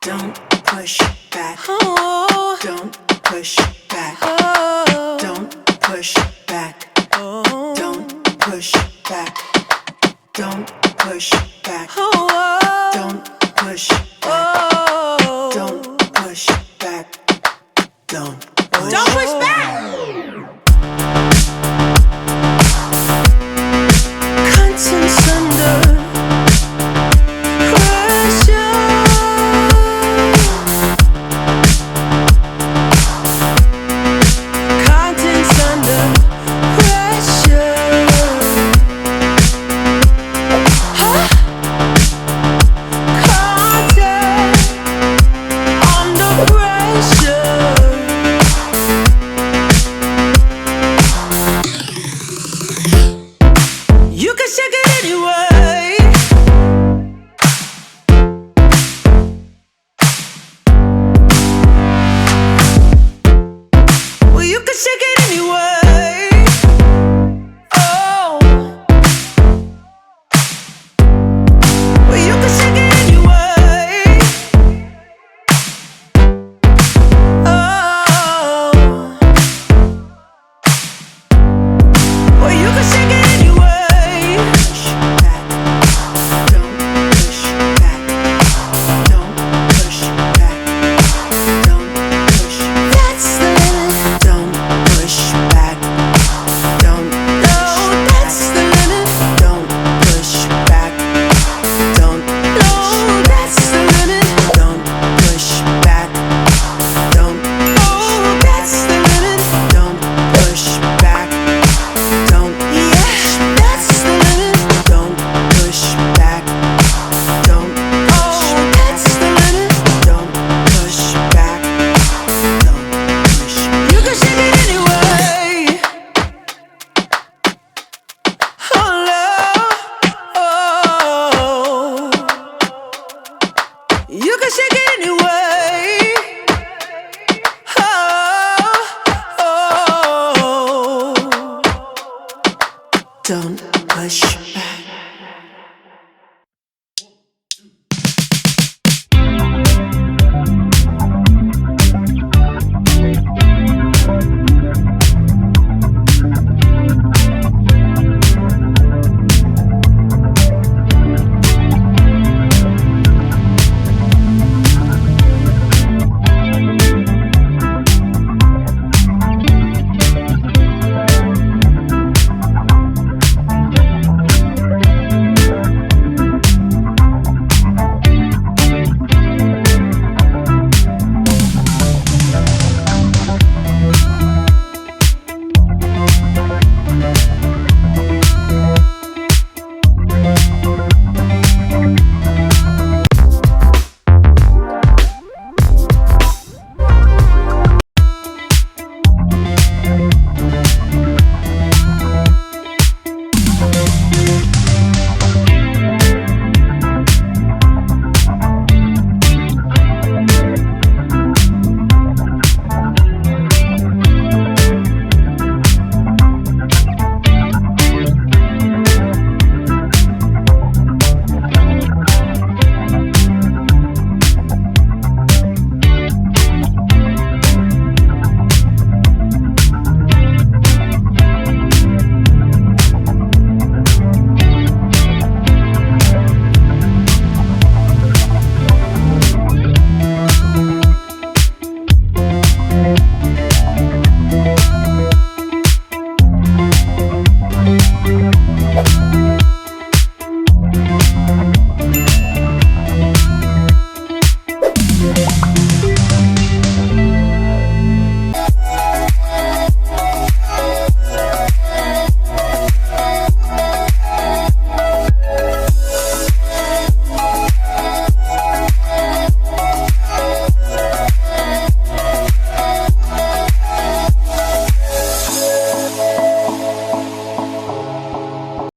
Don't push back. Oh, Don't push back. oh, Don't push back. oh, Don't push back. Don't push back. oh, Don't push back. oh. Don't push back. Don't push. Don't push back. Contents under pressure. Contents under pressure. Huh? Content under pressure. You can shake it anyway. Well, you can shake it anyway. Oh. Well, you can shake it anyway. Oh. Well, you can shake it anyway. Push back. Don't push back. Don't push back. Don't push. That's the limit. Don't push back. Don't No, push that's back. the limit. Don't push back. Don't No, that's the limit. don't push back. Don't Oh, that's the limit. don't push back. Don't Yeah, that's the limit. don't push back. Don't Oh, that's the limit. don't push back. Don't push. You can shake it anyway. Oh, love. Oh. You can shake it anyway. Oh, oh. Don't push